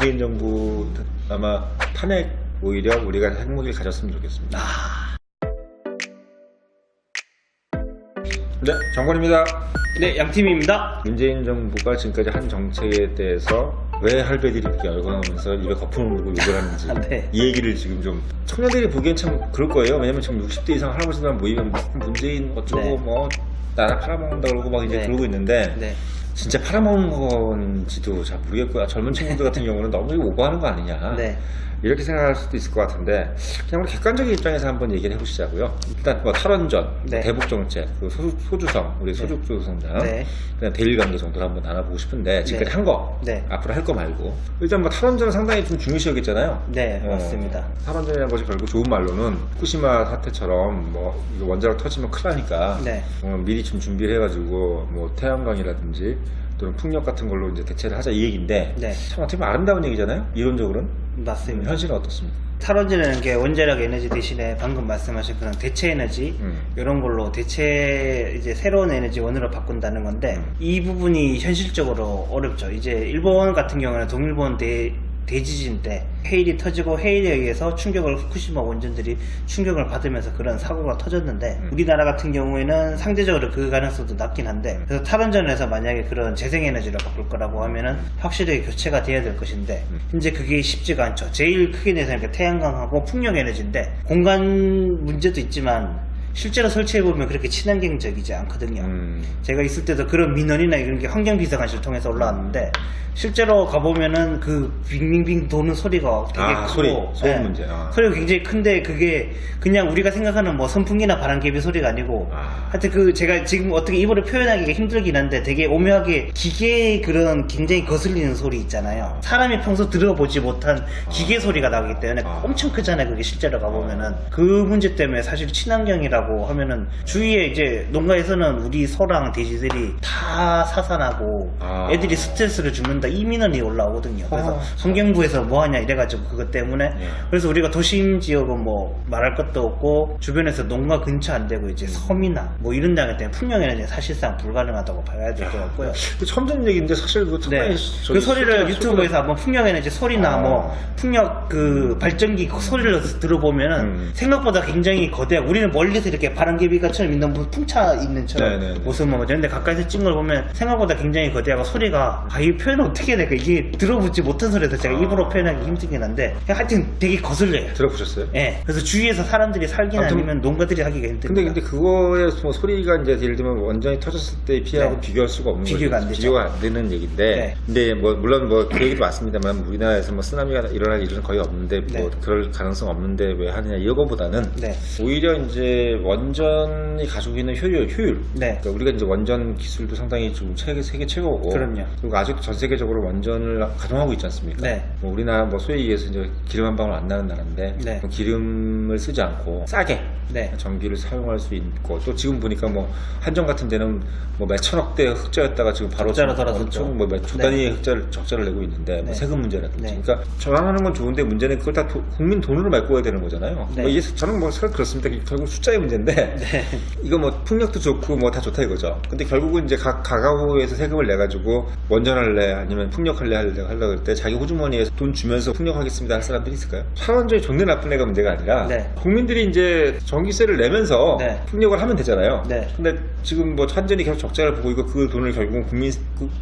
문재인 정부 아마 탄핵 오히려 우리가 핵무기를 가졌으면 좋겠습니다. 네, 정권입니다. 네, 양팀입니다. 문재인 정부가 지금까지 한 정책에 대해서 왜 할배들이 이렇게 열광하면서 입에 거품을 물고 욕을 하는지 네. 이 얘기를 지금 좀 청년들이 보기엔 참 그럴 거예요. 왜냐면 지금 60대 이상 할아버지들 모이면 막 문재인 어쩌고 네. 뭐 나라 팔아먹는다 그러고 막 이제 네. 그러고 있는데 네. 진짜 팔아먹는 건지도 잘 모르겠고요. 젊은 친구들 같은 경우는 너무 오버하는 거 아니냐 네. 이렇게 생각할 수도 있을 것 같은데 그냥 우리 객관적인 입장에서 한번 얘기를 해보시자고요. 일단 뭐 탈원전, 네. 대북정책, 그 소주성, 우리 소주성장, 네. 그냥 대일관계 정도를 한번 나눠보고 싶은데 지금까지 네. 한 거, 네. 앞으로 할 거 말고 일단 뭐 탈원전은 상당히 좀 중요시 여겼잖아요. 네, 맞습니다. 탈원전이라는 것이 결국 좋은 말로는 후쿠시마 사태처럼 뭐 이거 원자력 터지면 큰일 나니까 네. 미리 좀 준비를 해가지고 뭐 태양광이라든지 또는 풍력 같은 걸로 이제 대체를 하자 이 얘기인데 네. 참 어떻게 보면 아름다운 얘기잖아요. 이론적으로는. 맞습니다. 현실은 어떻습니까? 탈원전이라는 게 원자력 에너지 대신에 방금 말씀하신 그런 대체 에너지 이런 걸로 대체 이제 새로운 에너지 원으로 바꾼다는 건데 이 부분이 현실적으로 어렵죠. 이제 일본 같은 경우는 동일본 대지진 때 해일이 터지고 해일에 의해서 충격을 후쿠시마 원전들이 충격을 받으면서 그런 사고가 터졌는데 우리나라 같은 경우에는 상대적으로 그 가능성도 낮긴 한데 그래서 탈원전에서 만약에 그런 재생에너지로 바꿀 거라고 하면은 확실히 교체가 돼야 될 것인데 현재 그게 쉽지가 않죠. 제일 크게 내서 이렇게 태양광하고 풍력에너지인데 공간 문제도 있지만 실제로 설치해보면 그렇게 친환경적이지 않거든요. 제가 있을 때도 그런 민원이나 이런 게 환경비서관실 통해서 올라왔는데 실제로 가보면은 그 빙빙빙 도는 소리가 되게 크고 소음 문제. 소리가 굉장히 큰데 그게 그냥 우리가 생각하는 뭐 선풍기나 바람개비 소리가 아니고 하여튼 그 제가 지금 어떻게 입으로 표현하기가 힘들긴 한데 되게 오묘하게 기계의 그런 굉장히 거슬리는 소리 있잖아요. 사람이 평소 들어보지 못한 기계 소리가 나오기 때문에 엄청 크잖아요. 그게 실제로 가보면은 그 문제 때문에 사실 친환경이라고 하면은 주위에 이제 농가에서는 우리 소랑 돼지들이 다 사산하고 애들이 스트레스를 주는다 이 민원이 올라오거든요. 그래서 환경부에서 뭐하냐 이래가지고 그것 때문에 그래서 우리가 도심 지역은 뭐 말할 것도 없고 주변에서 농가 근처 안 되고 이제 섬이나 뭐 이런 데하기 때문에 풍력에너지는 사실상 불가능하다고 봐야 될 것 같고요. 처음 듣는 얘기인데 사실 그거 네. 그 소리를 유튜브에서 한번 풍력에너지 소리나 뭐 풍력 그 발전기 그 소리를 들어보면은 생각보다 굉장히 거대하고 우리는 멀리서 이렇게 바람개비가처럼 있는 풍차 있는 처럼 모습만 보죠. 근데 가까이서 찍은 걸 보면 생각보다 굉장히 거대하고 소리가 이 표현을 어떻게 해야 될까 이게 들어보지 못한 소리라서 제가 입으로 표현하기 힘들긴 한데 하여튼 되게 거슬려요. 들어보셨어요? 네. 그래서 주위에서 사람들이 살긴 아니면 농가들이 하기가 힘듭니다. 근데 그거에 뭐 소리가 이제 예를 들면 원전이 터졌을 때 피하고 네. 비교할 수가 없는 비교가 거죠. 안 되죠. 비교가 안 되는 얘기인데 네. 근데 뭐 물론 뭐 그 얘기도 맞습니다만 우리나라에서 뭐 쓰나미가 일어날 일은 거의 없는데 뭐 그럴 가능성 없는데 왜 하느냐 이거보다는 오히려 이제 원전이 가지고 있는 효율 그러니까 우리가 이제 원전 기술도 상당히 좀 세계 최고고 그럼요. 그리고 아직도 전 세계적으로 원전을 가동하고 있지 않습니까? 뭐 우리나라 뭐 소위 얘기해서 이제 기름 한 방울 안 나는 나라인데 뭐 기름을 쓰지 않고 싸게 전기를 사용할 수 있고 또 지금 보니까 뭐 한전 같은 데는 뭐 몇천억 대 흑자였다가 지금 바로 엄청 뭐 몇 조 단위의 적자를 내고 있는데 뭐 세금 문제라든지 그러니까 전환하는 건 좋은데 문제는 그걸 다 국민 돈으로 메꿔야 되는 거잖아요. 뭐 이게 저는 뭐 그렇습니다. 결국 숫자의 문제인데 이거 뭐 풍력도 좋고 뭐 다 좋다 이거죠. 근데 결국은 이제 각 가가구에서 세금을 내 가지고 원전할래 아니면 풍력할래 하려고 할 때 자기 호주머니에서 돈 주면서 풍력하겠습니다 할 사람들이 있을까요? 탈원전이 좋네 나쁜 애가 문제가 아니라 국민들이 이제 전기세를 내면서 풍력을 하면 되잖아요. 근데 지금 뭐 한전이 계속 적자를 보고 이거 그 돈을 결국은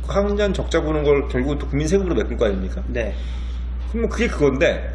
한전 적자 보는 걸 결국 또 국민 세금으로 메꿀 거 아닙니까? 그럼 뭐 그게 그건데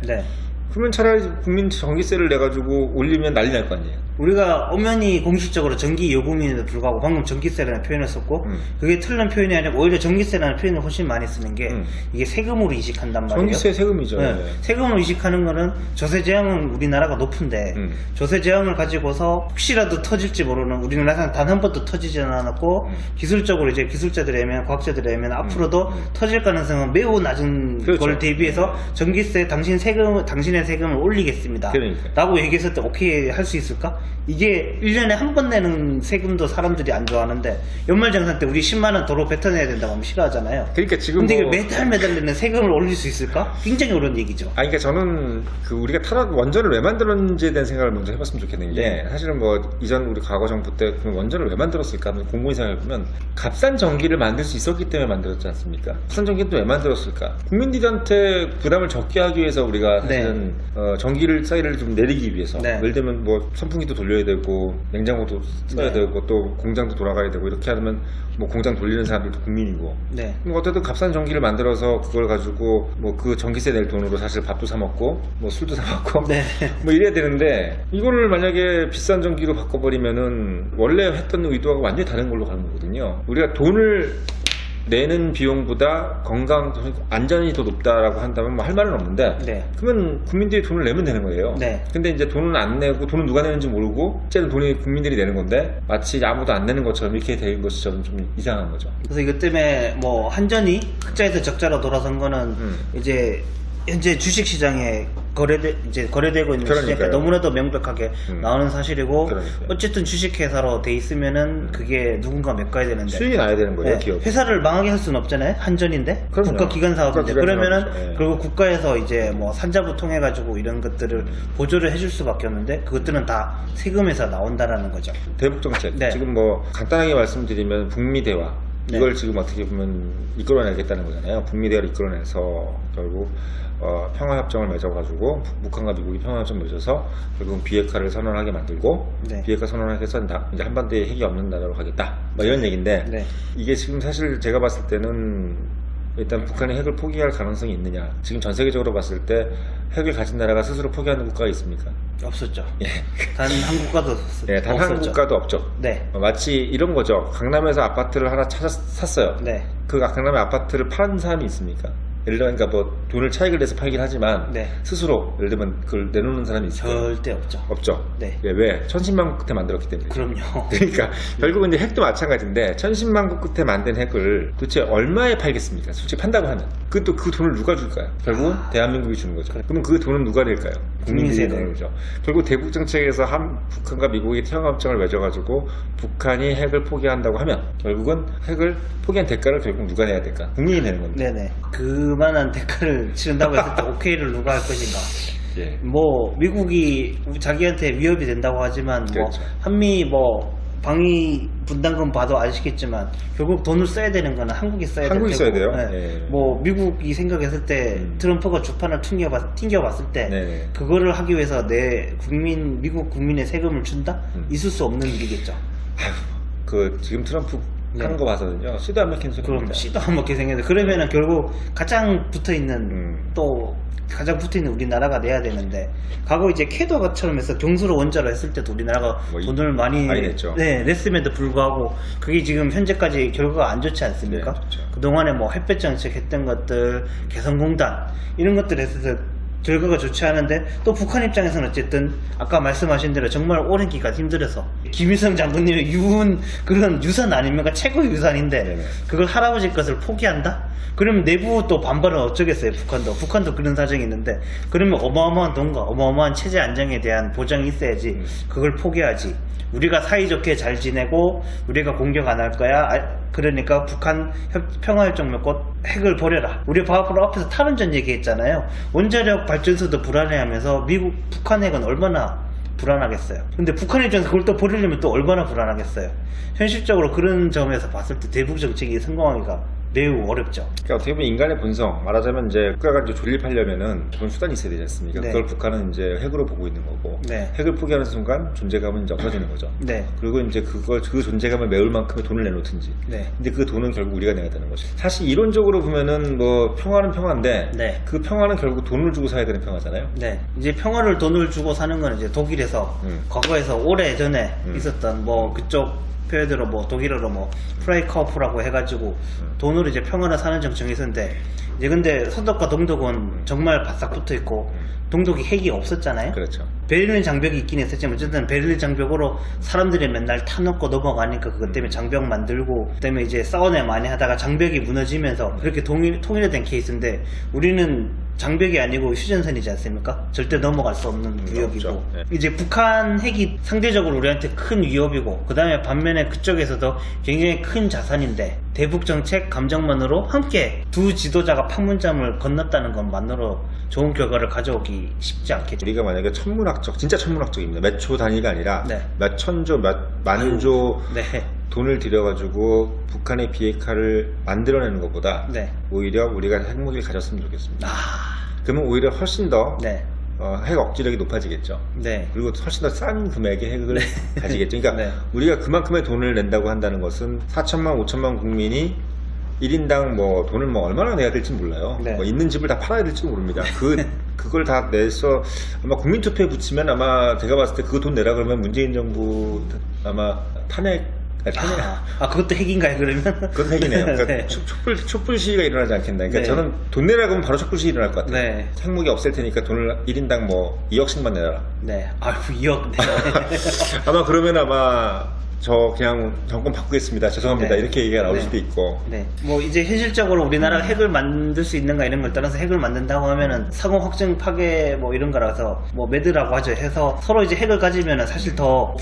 그러면 차라리 국민 전기세를 내가지고 올리면 난리 날 거 아니에요. 우리가 엄연히 공식적으로 전기 요금임에도 불구하고 방금 전기세라는 표현을 썼고 그게 틀린 표현이 아니고 오히려 전기세라는 표현을 훨씬 많이 쓰는 게 이게 세금으로 이식한단 말이에요. 전기세 세금이죠. 세금으로 이식하는 거는 조세 제한은 우리나라가 높은데 조세 제한을 가지고서 혹시라도 터질지 모르는 우리나라에서는 단 한 번도 터지지 않았고 기술적으로 이제 기술자들에 의하면 과학자들에 의하면 앞으로도 터질 가능성은 매우 낮은 걸 대비해서 전기세 당신의 세금을 올리겠습니다 라고 얘기했을 때 오케이 할 수 있을까? 이게 1년에 한 번 내는 세금도 사람들이 안 좋아하는데 연말정산 때 우리 10만원 도로 뱉어내야 된다고 하면 싫어하잖아요. 그러니까 지금 근데 이게 매달 내는 세금을 올릴 수 있을까? 굉장히 어려운 얘기죠. 그러니까 저는 그 우리가 탈원 원전을 왜 만들었는지에 대한 생각을 먼저 해봤으면 좋겠는 게 사실은 뭐 이전 우리 과거 정부 때 그 원전을 왜 만들었을까 하면 공공이 생각해보면 값싼 전기를 만들 수 있었기 때문에 만들었지 않습니까? 값싼 전기는 또 왜 만들었을까? 국민들한테 부담을 적게 하기 위해서 우리가 사실은 전기를 사이를 좀 내리기 위해서 예를 들면 뭐 선풍기도 돌려야 되고 냉장고도 써야 되고 또 공장도 돌아가야 되고 이렇게 하면 뭐 공장 돌리는 사람들도 국민이고 뭐 어쨌든 값싼 전기를 만들어서 그걸 가지고 뭐 그 전기세 낼 돈으로 사실 밥도 사 먹고 뭐 술도 사 먹고 뭐 이래야 되는데 이거를 만약에 비싼 전기로 바꿔버리면은 원래 했던 의도하고 완전히 다른 걸로 가는 거거든요. 우리가 돈을 내는 비용보다 건강, 안전이 더 높다라고 한다면 뭐 할 말은 없는데 그러면 국민들이 돈을 내면 되는 거예요. 근데 이제 돈은 안 내고 돈은 누가 내는지 모르고 어쨌든 돈이 국민들이 내는 건데 마치 아무도 안 내는 것처럼 이렇게 되는 것이 저는 좀 이상한 거죠. 그래서 이것 때문에 뭐 한전이 흑자에서 적자로 돌아선 거는 이제 현재 주식시장에 거래되고 있는 시장에 너무나도 명백하게 나오는 사실이고 어쨌든 주식회사로 돼 있으면은 그게 누군가 메꿔야 되는데 수익이 나야 되는 거예요. 기업 회사를 망하게 할 수는 없잖아요. 한전인데 국가기관 사업인데 그러면은 결국 국가에서 이제 뭐 산자부 통해 가지고 이런 것들을 보조를 해줄 수밖에 없는데 그것들은 다 세금에서 나온다라는 거죠. 대북 정책 지금 뭐 간단하게 말씀드리면 북미 대화 이걸 지금 어떻게 보면 이끌어내겠다는 거잖아요. 북미 대화를 이끌어내서 결국 평화협정을 맺어가지고 북한과 미국이 평화협정을 맺어서 결국은 비핵화를 선언하게 만들고 비핵화 선언하게 해서 이제 한반도에 핵이 없는 나라로 가겠다 뭐 이런 얘기인데 이게 지금 사실 제가 봤을 때는 일단 북한이 핵을 포기할 가능성이 있느냐 지금 전 세계적으로 봤을 때 핵을 가진 나라가 스스로 포기하는 국가가 있습니까? 없었죠. 단 한 국가도 없었죠. 단 한 국가도 없죠. 마치 이런 거죠. 강남에서 아파트를 하나 샀어요. 그 강남에 아파트를 파는 사람이 있습니까? 예를 들어 그러니까 뭐 돈을 차익을 내서 팔긴 하지만 스스로 예를 들면 그걸 내놓는 사람이 있어요. 절대 없죠. 없죠. 왜? 천신만고 끝에 만들었기 때문에. 그럼요. 그러니까 결국은 이제 핵도 마찬가지인데 천신만고 끝에 만든 핵을 도대체 얼마에 팔겠습니까? 솔직히 판다고 하면 그 돈을 누가 줄까요? 결국은 대한민국이 주는 거죠. 그러면 그 돈은 누가 낼까요? 국민들이 내는 거죠. 결국 대북 정책에서 북한과 미국이 평화협정을 맺어가지고 북한이 핵을 포기한다고 하면 결국은 핵을 포기한 대가를 결국 누가 내야 될까? 국민이 내는 건데. 그만한 대가를 치른다고 했을 때 오케이를 누가 할 것인가? 뭐 미국이 자기한테 위협이 된다고 하지만 뭐 한미 뭐 방위 분담금 봐도 아시겠지만 결국 돈을 써야 되는 거는 한국이 써야 되고 한국이 써야 돼요? 뭐 미국이 생각했을 때 트럼프가 주판을 튕겨봤을 때 그거를 하기 위해서 미국 국민의 세금을 준다? 있을 수 없는 일이겠죠. 지금 트럼프 하는 거 봐서는요 씨도 안 먹힌 소리입니다. 그럼 씨도 안 먹게 생겼는데 그러면은 결국 가장 붙어있는 가장 붙어있는 우리나라가 내야 되는데 과거 이제 캐더가처럼 해서 경수로 원자로 했을 때도 우리나라가 돈을 많이 냈죠. 냈음에도 불구하고 그게 지금 현재까지 결과가 안 좋지 않습니까? 그동안에 뭐 햇볕 정책 했던 것들 개성공단 이런 것들에 있어서 결과가 좋지 않은데 또 북한 입장에서는 어쨌든 아까 말씀하신 대로 정말 오랜 기간 힘들어서 김일성 장군님의 그런 유산 아닙니까? 최고의 유산인데 그걸 할아버지 것을 포기한다? 그러면 내부 또 반발은 어쩌겠어요. 북한도 그런 사정이 있는데 그러면 어마어마한 돈과 어마어마한 체제 안정에 대한 보장이 있어야지 그걸 포기하지. 우리가 사이좋게 잘 지내고 우리가 공격 안 할 거야. 그러니까 북한 평화협정 맺고 핵을 버려라. 우리 바로 앞에서 탈원전 얘기했잖아요. 원자력 발전소도 불안해하면서 북한 핵은 얼마나 불안하겠어요. 근데 북한 입장에서 그걸 또 버리려면 또 얼마나 불안하겠어요. 현실적으로 그런 점에서 봤을 때 대북 정책이 성공하기가 매우 어렵죠. 그러니까 어떻게 보면 인간의 본성, 말하자면 이제 국가가 이제 존립하려면은 그런 수단이 있어야 되지 않습니까? 그걸 북한은 이제 핵으로 보고 있는 거고, 핵을 포기하는 순간 존재감은 이제 없어지는 거죠. 그리고 이제 그 존재감을 메울 만큼의 돈을 내놓든지. 근데 그 돈은 결국 우리가 내야 되는 거죠. 사실 이론적으로 보면은 뭐 평화는 평화인데, 그 평화는 결국 돈을 주고 사야 되는 평화잖아요. 이제 평화를 돈을 주고 사는 건 이제 독일에서 과거에서 오래 전에 있었던 뭐 그쪽 표현대로 뭐 독일어로 뭐 프라이카우프라고 해가지고 돈으로 이제 평화를 사는 정책이 있었는데 이제 근데 서독과 동독은 정말 바싹 붙어 있고 동독이 핵이 없었잖아요. 그렇죠. 베를린 장벽이 있긴 했었지만 어쨌든 베를린 장벽으로 사람들이 맨날 타놓고 넘어가니까 그것 때문에 장벽 만들고 그다음에 이제 싸워내 많이 하다가 장벽이 무너지면서 그렇게 통일된 케이스인데 우리는 장벽이 아니고 휴전선이지 않습니까? 절대 넘어갈 수 없는 위협이고 네. 이제 북한 핵이 상대적으로 우리한테 큰 위협이고 그 다음에 반면에 그쪽에서도 굉장히 큰 자산인데 대북 정책 감정만으로 함께 두 지도자가 판문점을 건넜다는 것만으로 좋은 결과를 가져오기 쉽지 않겠죠. 우리가 만약에 천문학적, 진짜 천문학적입니다. 몇 초 단위가 아니라 네. 몇 천조, 몇 만조 네. 돈을 들여가지고 북한의 비핵화를 만들어내는 것보다 네. 오히려 우리가 핵무기를 가졌으면 좋겠습니다. 아, 그러면 오히려 훨씬 더 네. 핵 억지력이 높아지겠죠. 네. 그리고 훨씬 더 싼 금액의 핵을 가지겠죠. 그러니까 네. 우리가 그만큼의 돈을 낸다고 한다는 것은 4천만, 5천만 국민이 1인당 뭐 돈을 뭐 얼마나 내야 될지 몰라요. 네. 뭐 있는 집을 다 팔아야 될지도 모릅니다. 그걸 다 내서 아마 국민투표에 붙이면 아마 제가 봤을 때 그 돈 내라 그러면 문재인 정부 아마 탄핵. 그것도 핵인가요, 그러면? 그건 핵이네요. 그러니까 네. 촛불 시위가 일어나지 않겠나. 그러니까 네. 저는 돈 내라 그러면 바로 촛불 시위 일어날 것 같아요. 네. 핵무기 없앨 테니까 돈을 1인당 뭐 2억씩만 내라. 네. 아유, 2억. 네. 아마 그러면 아마 저 그냥 정권 바꾸겠습니다. 죄송합니다. 네. 이렇게 얘기가 나올 네. 수도 있고. 네. 뭐 이제 현실적으로 우리나라가 핵을 만들 수 있는가 이런 걸 떠나서 핵을 만든다고 하면은 상호 확증 파괴 뭐 이런 거라서 뭐 매드라고 하죠. 해서 서로 이제 핵을 가지면은 사실 더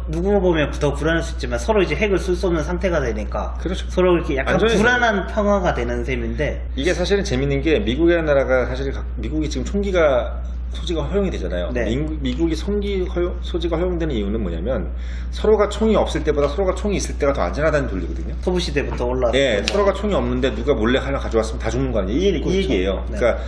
누구 보면 더 불안할 수 있지만 서로 이제 핵을 쓸 수 없는 상태가 되니까 그렇죠. 서로 이렇게 약간 완전히 불안한 평화가 되는 셈인데 이게 사실은 재밌는 게 미국이라는 나라가 사실 미국이 지금 총기가 소지가 허용이 되잖아요. 네. 미국이 소지가 허용되는 이유는 뭐냐면 서로가 총이 없을 때보다 서로가 총이 있을 때가 더 안전하다는 논리거든요. 소부 시대부터 올라왔고 네, 서로가 총이 없는데 누가 몰래 하나 가져왔으면 다 죽는 거 아니에요? 이 그렇죠. 얘기예요. 네. 그러니까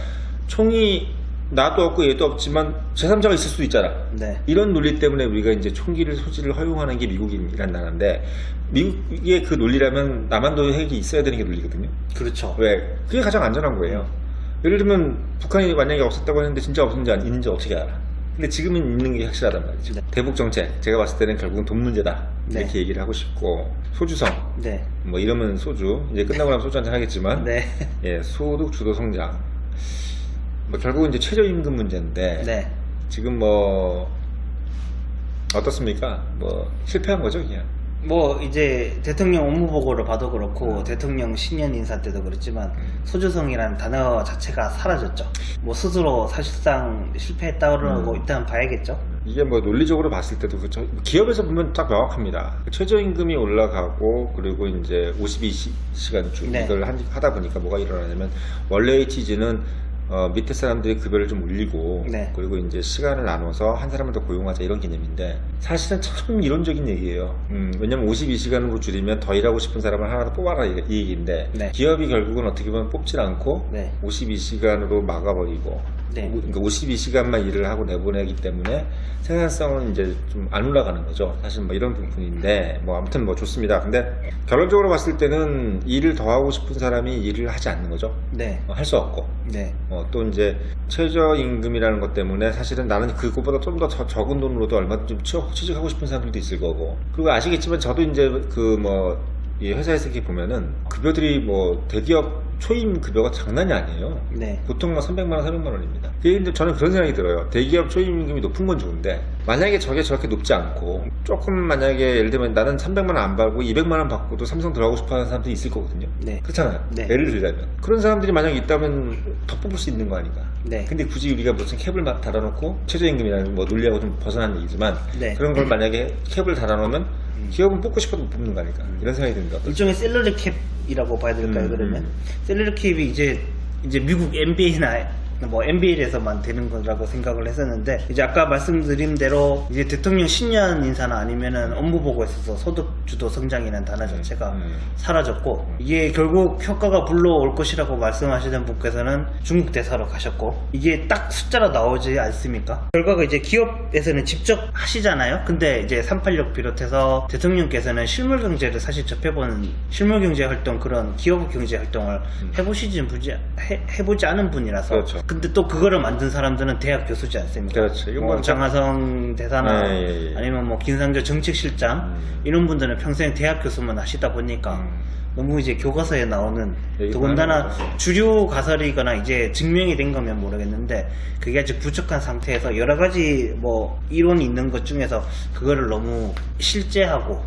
총이 나도 없고 얘도 없지만 제3자가 있을 수도 있잖아. 네. 이런 논리 때문에 우리가 이제 총기를 소지를 허용하는 게 미국이란 나라인데 미국의 그 논리라면 남한도 핵이 있어야 되는 게 논리거든요. 그렇죠. 왜? 그게 가장 안전한 거예요. 예를 들면 북한이 만약에 없었다고 했는데 진짜 없었는지 있는지 어떻게 알아? 근데 지금은 있는 게 확실하단 말이죠. 네. 대북 정책 제가 봤을 때는 결국은 돈 문제다 이렇게 네. 얘기를 하고 싶고 소주성 네. 뭐 이러면 소주 이제 끝나고 나면 소주 한잔 하겠지만 네. 예, 소득 주도 성장 뭐 결국은 이제 최저임금 문제인데 네. 지금 뭐 어떻습니까? 뭐 실패한 거죠 그냥. 뭐 이제 대통령 업무보고를 봐도 그렇고 대통령 신년 인사 때도 그렇지만 소주성이라는 단어 자체가 사라졌죠. 뭐 스스로 사실상 실패했다고 일단 봐야겠죠. 이게 뭐 논리적으로 봤을 때도 그렇죠. 기업에서 보면 딱 명확합니다. 최저임금이 올라가고 그리고 이제 52시간 주 네. 이걸 하다 보니까 뭐가 일어나냐면 원래의 취지는 밑에 사람들의 급여를 좀 올리고 네. 그리고 이제 시간을 나눠서 한 사람을 더 고용하자 이런 개념인데 사실은 참 이론적인 얘기예요. 왜냐면 52시간으로 줄이면 더 일하고 싶은 사람을 하나 더 뽑아라 이 얘기인데 네. 기업이 결국은 어떻게 보면 뽑질 않고 네. 52시간으로 막아버리고 네. 그러니까 52시간만 일을 하고 내보내기 때문에 생산성은 이제 좀 안 올라가는 거죠. 사실 뭐 이런 부분인데 뭐 아무튼 뭐 좋습니다. 근데 결론적으로 봤을 때는 일을 더 하고 싶은 사람이 일을 하지 않는 거죠. 네. 할 수 없고 네. 또 이제 최저임금이라는 것 때문에 사실은 나는 그것보다 좀 더 적은 돈으로도 얼마든지 좀 취직하고 싶은 사람들도 있을 거고 그리고 아시겠지만 저도 이제 그 뭐 이 회사에서 이렇게 보면은 급여들이 뭐 대기업 초임 급여가 장난이 아니에요. 네. 보통 뭐 300만 원, 400만 원입니다. 근데 저는 그런 생각이 들어요. 대기업 초임임금이 높은 건 좋은데 만약에 저게 저렇게 높지 않고 조금 만약에 예를 들면 나는 300만 원 안 받고 200만 원 받고도 삼성 들어가고 싶어 하는 사람들이 있을 거거든요. 네. 그렇잖아요. 네. 예를 들자면 그런 사람들이 만약에 있다면 더 뽑을 수 있는 거 아닌가. 네. 근데 굳이 우리가 무슨 캡을 달아놓고 최저임금이라는 뭐 논리하고 좀 벗어난 얘기지만 네. 그런 걸 만약에 캡을 달아놓으면 기업은 뽑고 싶어도 못 뽑는 거 아닐까 이런 생각이 듭니다. 일종의 샐러리 캡이라고 봐야 될까요? 그러면 샐러리 캡이 이제 미국 NBA나 뭐 NBA에서만 되는 거라고 생각을 했었는데 이제 아까 말씀드린 대로 이제 대통령 신년 인사나 아니면은 업무보고에 있어서 소득 주도 성장이라는 단어 자체가 사라졌고 이게 결국 효과가 불러올 것이라고 말씀하시는 분께서는 중국 대사로 가셨고 이게 딱 숫자로 나오지 않습니까? 결과가 이제 기업에서는 직접 하시잖아요. 근데 이제 386 비롯해서 대통령께서는 실물 경제를 사실 접해보는 실물 경제 활동 그런 기업 경제 활동을 해보지 않은 분이라서 그렇죠. 근데 또 그거를 만든 사람들은 대학 교수지 않습니까? 그렇죠. 이건 뭐 뭐 장하성 대사나 예. 아니면 뭐 김상조 정책실장 이런 분들은 평생 대학 교수만 하시다 보니까 너무 이제 교과서에 나오는 더군다나 주류 가설이거나 이제 증명이 된 거면 모르겠는데 그게 아직 부족한 상태에서 여러 가지 뭐 이론이 있는 것 중에서 그거를 너무 실제하고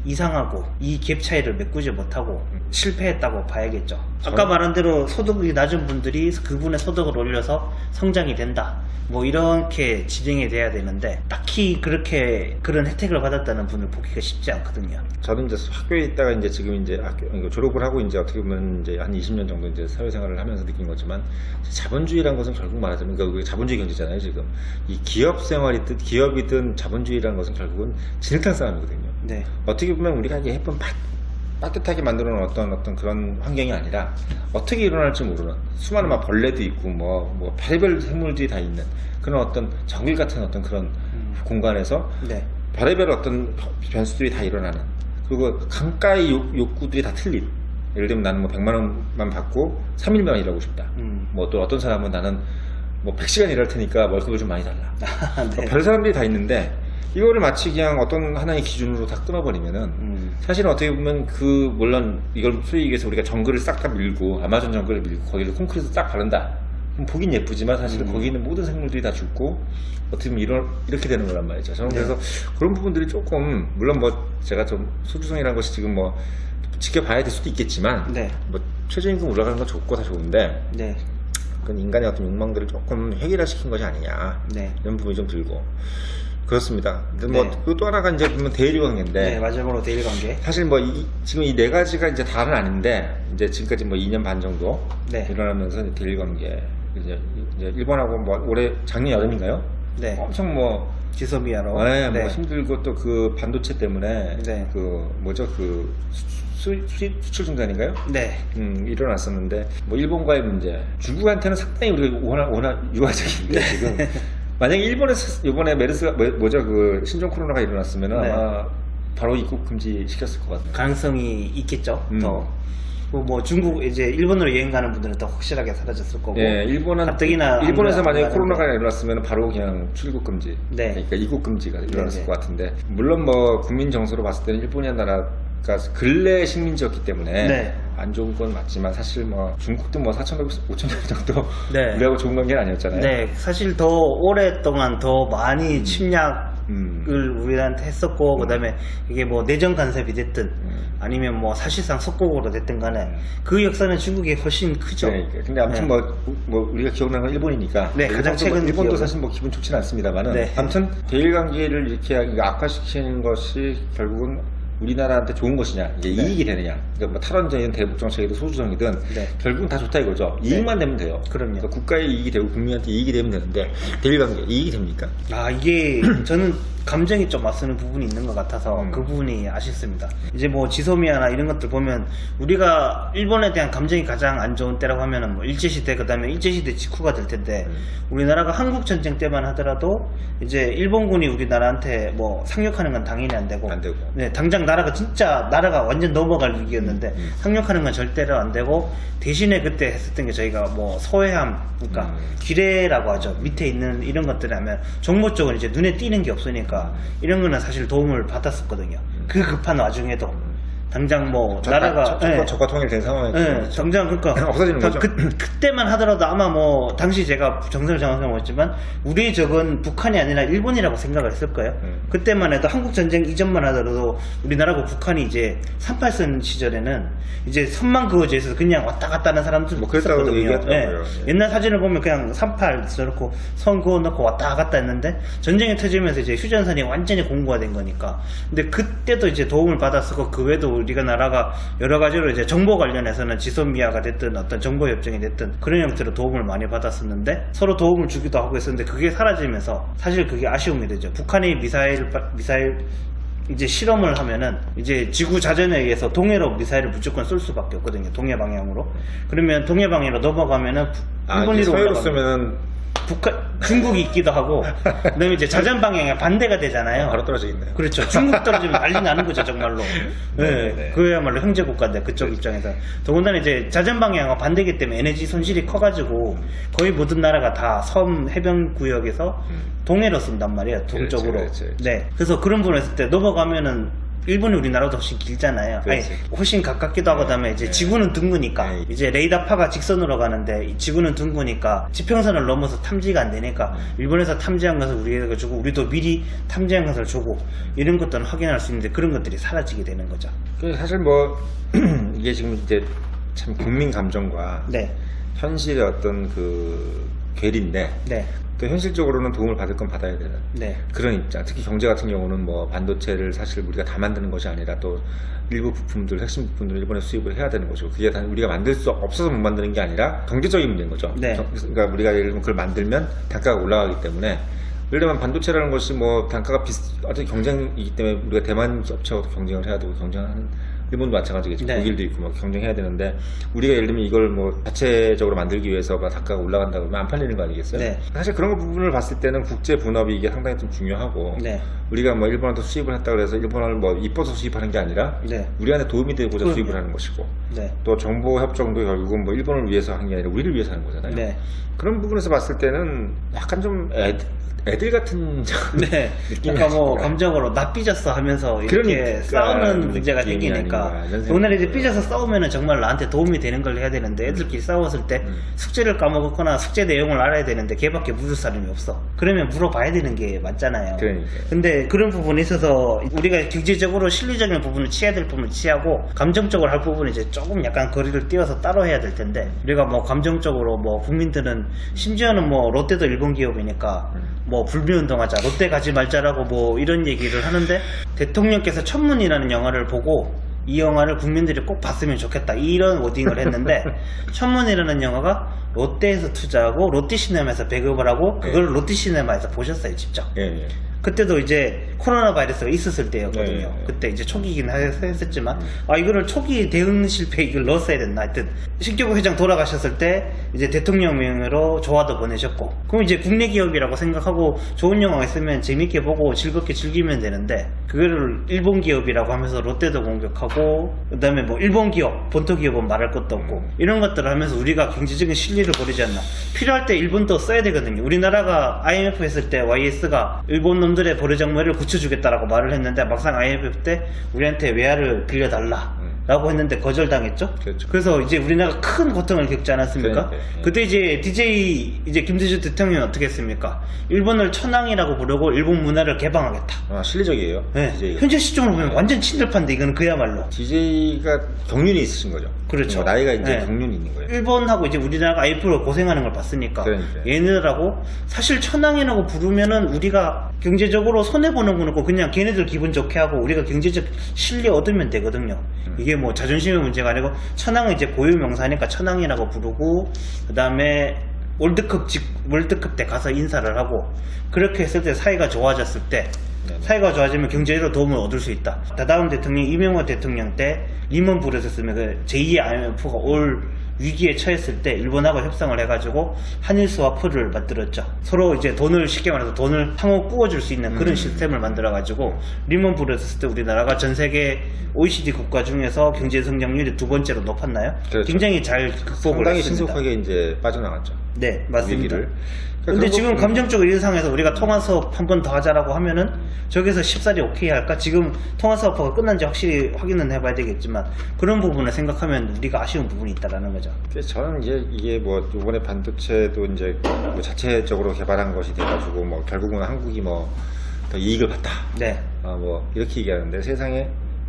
이상하고 이 갭 차이를 메꾸지 못하고 실패했다고 봐야겠죠. 아까 말한 대로 소득이 낮은 분들이 그분의 소득을 올려서 성장이 된다, 뭐 이렇게 진행이 돼야 되는데 딱히 그렇게 그런 혜택을 받았다는 분을 보기가 쉽지 않거든요. 저는 이제 학교에 있다가 이제 지금 이제 학교 졸업을 하고 이제 어떻게 보면 이제 한 20년 정도 이제 사회생활을 하면서 느낀 거지만, 자본주의라는 것은 결국 말하자면 그러니까 자본주의 경제잖아요. 지금 이 기업 생활이든 기업이든 자본주의라는 것은 결국은 진흙탕 싸움이거든요. 네. 어떻게 보면 우리가 이게 예쁜 따뜻하게 만들어 놓은 어떤 그런 환경이 아니라 어떻게 일어날지 모르는 수많은 막 벌레도 있고 뭐 별의별 생물들이 다 있는 그런 어떤 정글 같은 어떤 그런 공간에서 네. 별의별 어떤 변수들이 다 일어나는, 그리고 강가의 욕구들이 다 틀린, 예를 들면 나는 뭐 100만 원만 받고 3일만 일하고 싶다. 뭐 또 어떤 사람은 나는 뭐 100시간 일할 테니까 월급을 좀 많이 달라. 네. 별 사람들이 다 있는데 이거를 마치 그냥 어떤 하나의 기준으로 다 끊어버리면은 사실은 어떻게 보면 물론 이걸 소위 얘기해서 우리가 정글을 싹 다 밀고 아마존 정글을 밀고 거기를 콘크리트 딱 바른다, 그럼 보긴 예쁘지만 사실은 거기 있는 모든 생물들이 다 죽고 어떻게 보면 이렇게 되는 거란 말이죠. 저는 네. 그래서 그런 부분들이 조금, 물론 뭐 제가 좀 소주성이라는 것이 지금 뭐 지켜봐야 될 수도 있겠지만 네. 뭐 최저임금 올라가는 건 좋고 다 좋은데 네. 그건 인간의 어떤 욕망들을 조금 획일화시킨 것이 아니냐, 네. 이런 부분이 좀 들고 그렇습니다. 근데 뭐 네. 또 하나가 이제 보면 대일 관계인데, 네, 마지막으로 대일 관계. 사실 뭐 지금 이 네 가지가 이제 다는 아닌데 이제 지금까지 뭐 2년 반 정도 네. 일어나면서 대일 관계, 이제 일본하고 뭐 올해 작년 여름인가요? 네. 엄청 뭐 지소미아로. 네, 네. 뭐 힘들고 또 그 반도체 때문에 네. 그 뭐죠 그 수출 중단인가요? 네. 일어났었는데 뭐 일본과의 문제, 중국한테는 상당히 우리가 워낙 유화적인데 지금 만약에 일본에서 이번에 메르스가 뭐죠 그 신종 코로나가 일어났으면 네. 아마 바로 입국 금지 시켰을 것 같아요. 가능성이 있겠죠. 더. 뭐 중국 이제 일본으로 여행 가는 분들은 더 확실하게 사라졌을 거고. 예, 가뜩이나 일본에서 안 만약에 가는데. 코로나가 일어났으면 바로 그냥 출국 금지, 네. 그러니까 입국 금지가 일어났을 네, 네. 것 같은데, 물론 뭐 국민 정서로 봤을 때는 일본이라는 나라가 근래 식민지였기 때문에 네. 안 좋은 건 맞지만 사실 뭐 중국도 뭐 4,000년, 5,000년 정도 네. 우리하고 좋은 관계는 아니었잖아요. 네, 사실 더 오랫동안 더 많이 침략을 우리한테 했었고, 그다음에 이게 뭐 내정 간섭이 됐든 아니면 뭐 사실상 속국으로 됐든 간에 그 역사는 중국이 훨씬 크죠. 네, 근데 아무튼 네. 뭐 우리가 기억나는 건 일본이니까. 네, 가장 최근 일본도 기억은. 사실 뭐 기분 좋지는 않습니다만은. 네. 아무튼 대일 관계를 이렇게 악화시키는 것이 결국은 우리나라한테 좋은 것이냐, 이게 네. 이익이 되느냐. 그러니까 뭐 탈원전이든 대북 정책이든 소주정이든 네. 결국은 다 좋다 이거죠. 이익만 되면 돼요. 그럼요. 그러니까 국가의 이익이 되고 국민한테 이익이 되면 되는데 대일 관계 이익이 됩니까? 아, 이게 저는 감정이 좀 맞서는 부분이 있는 것 같아서 그 부분이 아쉽습니다. 이제 뭐 지소미아나 이런 것들 보면 우리가 일본에 대한 감정이 가장 안 좋은 때라고 하면은 뭐 일제시대, 그 다음에 일제시대 직후가 될 텐데 우리나라가 한국전쟁 때만 하더라도 이제 일본군이 우리나라한테 뭐 상륙하는 건 당연히 안 되고, 네, 당장 나라가 진짜 나라가 완전 넘어갈 위기였는데 상륙하는 건 절대로 안 되고, 대신에 그때 했었던 게 저희가 뭐 서해함, 그러니까 기뢰라고 하죠. 밑에 있는 이런 것들을 하면 정보 쪽은 이제 눈에 띄는 게 없으니까 이런 거는 사실 도움을 받았었거든요. 그 급한 와중에도 당장 뭐 나라가 적과 통일된 상황에 당장 그러니까 없어지는 거죠. 그때만 하더라도 아마 뭐 당시 제가 정설을 정확하게 모르지만 우리의 적은 북한이 아니라 일본이라고 생각을 했을 거예요. 그때만 해도 한국 전쟁 이전만 하더라도 우리나라고 북한이 이제 38선 시절에는 이제 선만 그어져 있어서 그냥 왔다 갔다 하는 사람들 뭐 그랬다고 있었거든요. 얘기하더라고요. 옛날 사진을 보면 그냥 38 써놓고 선 그어놓고 왔다 갔다 했는데 전쟁이 터지면서 이제 휴전선이 완전히 공고화된 거니까. 근데 그때도 이제 도움을 받았었고, 그 외에도 우리가 나라가 여러 가지로 이제 정보 관련해서는 지소미아가 됐든 어떤 정보 협정이 됐든 그런 형태로 도움을 많이 받았었는데 서로 도움을 주기도 하고 했었는데 그게 사라지면서 사실 그게 아쉬움이 되죠. 북한이 미사일 이제 실험을 하면은 이제 지구 자전에 의해서 동해로 미사일을 무조건 쏠 수밖에 없거든요. 동해 방향으로. 그러면 동해 방향으로 넘어가면은 일본으로 서해로 쓰면은 중국이 있기도 하고, 그다음에 이제 자전 방향에 반대가 되잖아요. 바로 떨어지겠네요. 그렇죠. 중국 떨어지면 난리 나는 거죠, 정말로. 네. 그야말로 형제 국가인데 그쪽 입장에서. 더군다나 이제 자전 방향과 반대기 때문에 에너지 손실이 커가지고 거의 모든 나라가 다 섬 해변 구역에서 동해로 쓴단 말이에요, 동쪽으로. 그렇지. 네. 그래서 그런 부분을 했을 때 넘어가면은 일본이 우리나라보다 훨씬 길잖아요. 아니, 훨씬 가깝기도 하고 그다음에 이제 지구는 둥그니까 이제 레이더파가 직선으로 가는데 지구는 둥그니까 지평선을 넘어서 탐지가 안 되니까 일본에서 탐지한 것을 우리에게 주고 우리도 미리 탐지한 것을 주고 이런 것들은 확인할 수 있는데 그런 것들이 사라지게 되는 거죠. 사실 뭐 이게 지금 이제 참 국민 감정과 현실의 어떤 그 괴리인데 또 현실적으로는 도움을 받을 건 받아야 되는 그런 입장. 특히 경제 같은 경우는 뭐 반도체를 사실 우리가 다 만드는 것이 아니라 또 일부 부품들, 핵심 부품들을 일본에 수입을 해야 되는 거죠. 그게 다 우리가 만들 수 없어서 못 만드는 게 아니라 경제적인 문제인 거죠. 그러니까 우리가 예를 들면 그걸 만들면 단가가 올라가기 때문에 예를 들면 반도체라는 것이 뭐 단가가 어떤 경쟁이기 때문에 우리가 대만 업체하고 경쟁을 해야 되고 경쟁하는 일본도 마찬가지겠죠. 독일도 있고 막 경쟁해야 되는데 우리가 예를 들면 이걸 뭐 자체적으로 만들기 위해서가 단가가 올라간다 그러면 안 팔리는 거 아니겠어요? 사실 그런 부분을 봤을 때는 국제 분업이 이게 상당히 좀 중요하고 우리가 뭐 일본한테 수입을 했다 그래서 일본을 뭐 이뻐서 수입하는 게 아니라 우리한테 도움이 되고자 수입을 하는 것이고 또 정보 협정도 결국은 뭐 일본을 위해서 하는 게 아니라 우리를 위해서 하는 거잖아요. 그런 부분에서 봤을 때는 약간 좀 애들 같은 그러니까 뭐 감정으로 나 삐졌어 하면서 이렇게 싸우는 문제가 생기니까 오늘 이제 삐져서 싸우면은 정말 나한테 도움이 되는 걸 해야 되는데 애들끼리 싸웠을 때 숙제를 까먹었거나 숙제 내용을 알아야 되는데 걔밖에 물을 사람이 없어. 그러면 물어봐야 되는 게 맞잖아요. 근데 그런 부분에 있어서 우리가 경제적으로 실리적인 부분을 취해야 될 부분을 취하고 감정적으로 할 부분은 이제 조금 약간 거리를 띄워서 따로 해야 될 텐데 우리가 뭐 감정적으로 뭐 국민들은 심지어는 뭐 롯데도 일본 기업이니까 뭐 불매운동하자 롯데 가지 말자라고 뭐 이런 얘기를 하는데 대통령께서 천문이라는 영화를 보고 이 영화를 국민들이 꼭 봤으면 좋겠다 이런 워딩을 했는데 천문이라는 영화가 롯데에서 투자하고 롯데시네마에서 배급을 하고 그걸 롯데시네마에서 보셨어요 직접. 그때도 이제 코로나 바이러스가 있었을 때였거든요. 그때 이제 초기이긴 했었지만 이거를 초기 대응 실패 이걸 넣었어야 됐나 하여튼 신경국 회장 돌아가셨을 때 이제 대통령명으로 조화도 보내셨고 그럼 이제 국내 기업이라고 생각하고 좋은 영화가 있으면 재밌게 보고 즐겁게 즐기면 되는데 그거를 일본 기업이라고 하면서 롯데도 공격하고 그 다음에 뭐 일본 기업 본토 기업은 말할 것도 없고 이런 것들을 하면서 우리가 경제적인 실리를 버리지 않나. 필요할 때 일본도 써야 되거든요. 우리나라가 IMF 했을 때 YS가 일본 놈들의 보류장머리를 고쳐주겠다라고 말을 했는데 막상 IMF 때 우리한테 외화를 빌려달라 라고 했는데 거절당했죠. 그래서 이제 우리나라가 큰 고통을 겪지 않았습니까? 그때 이제 DJ 이제 김대중 대통령이 어떻게 했습니까? 일본을 천황이라고 부르고 일본 문화를 개방하겠다. 실리적이에요. DJ가. 현재 시점으로 보면 완전 친일파인데 이거는 그야말로 DJ가 경륜이 있으신 거죠. 그렇죠. 나이가 이제 경륜이 있는 거예요. 일본하고 이제 우리나라가 IMF로 고생하는 걸 봤으니까 얘네들하고 사실 천황이라고 부르면은 우리가 경제적으로 손해보는 건 없고 그냥 걔네들 기분 좋게 하고 우리가 경제적 실리 얻으면 되거든요. 이게 뭐 자존심의 문제가 아니고 천황은 이제 고유명사니까 천황이라고 부르고 그 다음에 월드컵 때 가서 인사를 하고 그렇게 했을 때 사이가 좋아졌을 때 사이가 좋아지면 경제적으로 도움을 얻을 수 있다. 다다음 대통령 이명호 대통령 때 리먼 브러더스면 그 제2의 IMF가 올 위기에 처했을 때 일본하고 협상을 해가지고 한일 스와프를 만들었죠. 서로 이제 돈을 쉽게 말해서 돈을 상호 꾸어줄 수 있는 그런 시스템을 만들어가지고 리먼 브러더스 때 우리나라가 전 세계 OECD 국가 중에서 경제 성장률이 2번째로 높았나요? 굉장히 잘 극복을 상당히 했습니다. 신속하게 이제 빠져나갔죠. 네, 맞습니다. 위기를. 근데 지금 감정적으로 이 상황에서 우리가 통화사업 한 번 더 하자라고 하면은 저기서 쉽사리 오케이 할까? 지금 통화사업화가 끝난지 확실히 확인은 해봐야 되겠지만 그런 부분을 생각하면 우리가 아쉬운 부분이 있다라는 거죠. 그래서 저는 이게 뭐 이번에 반도체도 이제 뭐 자체적으로 개발한 것이 돼가지고 뭐 결국은 한국이 뭐 더 이익을 봤다. 뭐 이렇게 얘기하는데 세상에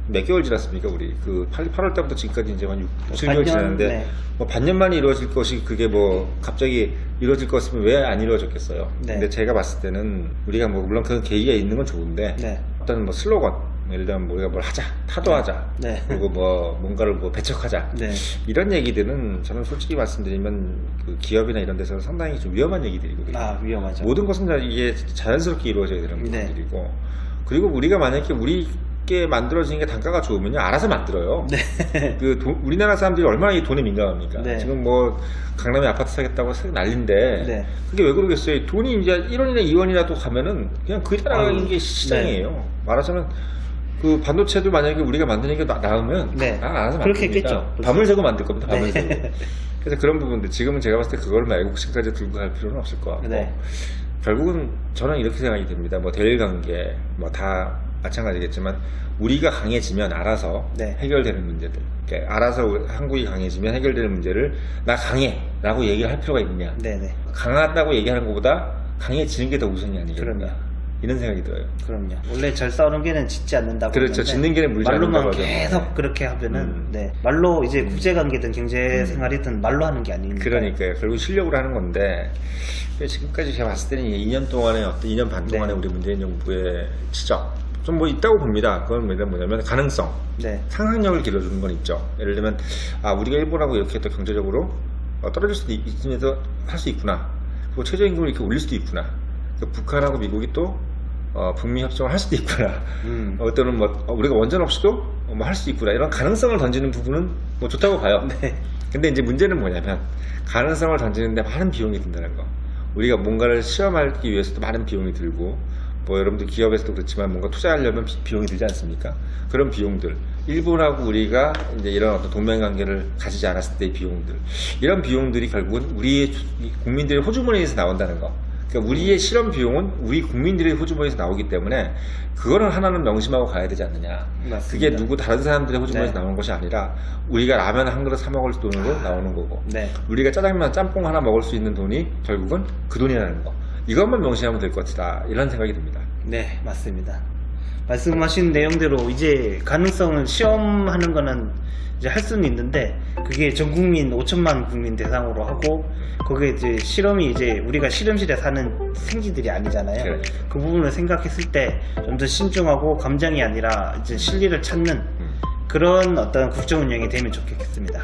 몇 개월 지났습니까 우리 그 8월 때부터 지금까지 이제 한 7개월 지났는데 뭐 반년 만에 이루어질 것이 그게 뭐 갑자기 이루어질 것이면 왜 안 이루어졌겠어요. 근데 제가 봤을 때는 우리가 뭐 물론 그런 계기가 있는 건 좋은데 어떤 뭐 슬로건 예를 들면 우리가 뭘 하자 타도하자 그리고 뭐 뭔가를 뭐 배척하자 이런 얘기들은 저는 솔직히 말씀드리면 그 기업이나 이런 데서 상당히 좀 위험한 얘기들이거든요. 위험하죠. 모든 것은 다 이게 자연스럽게 이루어져야 되는 부분들이고 그리고 우리가 만약에 우리께 만들어지는 게 단가가 좋으면요 알아서 만들어요. 우리나라 사람들이 얼마나 이 돈에 민감합니까? 지금 뭐 강남에 아파트 사겠다고 난리인데 그게 왜 그러겠어요? 돈이 이제 1원이나 2원이라도 가면은 그냥 그게 따라가는 게 시장이에요. 말하자면 그 반도체도 만약에 우리가 만드는 게 나으면 알아서 그렇게 만듭니다. 했겠죠. 밤을 새고 만들 겁니다. 밤을 새고. 그래서 그런 부분들 지금은 제가 봤을 때 그걸 막 애국심까지 들고 갈 필요는 없을 것 같고 결국은 저는 이렇게 생각이 됩니다. 뭐 대일 관계 뭐 다 마찬가지겠지만 우리가 강해지면 알아서 해결되는 문제들, 그러니까 알아서 한국이 강해지면 해결되는 문제를 나 강해 라고 얘기를 할 필요가 있느냐. 강하다고 얘기하는 것보다 강해지는 게 더 우선이 아니겠느냐, 이런 생각이 들어요. 그럼요. 원래 잘 싸우는 개는 짖지 않는다고. 그렇죠. 짖는 개는 물지 않는다고. 말로만 계속 그렇게 하면은 말로 이제 국제관계든 경제생활이든 말로 하는 게 아니니까. 그러니까요. 결국 실력으로 하는 건데, 지금까지 제가 봤을 때는 2년 동안에 2년 반 동안에 우리 문재인 정부의 지적 좀 뭐 있다고 봅니다. 그건 뭐냐면 가능성, 상상력을 길러주는 건 있죠. 예를 들면 우리가 일본하고 이렇게 또 경제적으로 떨어질 수도 있으면서 할 수 있구나. 그리고 최저임금을 이렇게 올릴 수도 있구나. 북한하고 미국이 또 북미 협정을 할 수도 있구나. 어떤 우리가 원전 없이도 할 수 있구나. 이런 가능성을 던지는 부분은 뭐 좋다고 봐요. 근데 이제 문제는 뭐냐면 가능성을 던지는데 많은 비용이 든다는 거. 우리가 뭔가를 시험하기 위해서도 많은 비용이 들고, 뭐 여러분들 기업에서도 그렇지만 뭔가 투자하려면 비용이 들지 않습니까? 그런 비용들, 일본하고 우리가 이제 이런 어떤 동맹관계를 가지지 않았을 때의 비용들, 이런 비용들이 결국은 우리의 국민들의 호주머니에서 나온다는 거. 그러니까 우리의 실험 비용은 우리 국민들의 호주머니에서 나오기 때문에 그거는 하나는 명심하고 가야 되지 않느냐. 맞습니다. 그게 누구 다른 사람들의 호주머니에서 나오는 것이 아니라 우리가 라면 한 그릇 사 먹을 돈으로 나오는 거고, 우리가 짜장면 짬뽕 하나 먹을 수 있는 돈이 결국은 그 돈이라는 거. 이것만 명심하면 될 것 같다, 이런 생각이 듭니다. 네, 맞습니다. 말씀하신 내용대로 이제 가능성을 시험하는 거는 이제 할 수는 있는데, 그게 전 국민 5천만 국민 대상으로 하고, 거기에 이제 실험이 이제 우리가 실험실에 사는 생쥐들이 아니잖아요. 그 부분을 생각했을 때 좀 더 신중하고 감정이 아니라 이제 실리를 찾는 그런 어떤 국정 운영이 되면 좋겠습니다.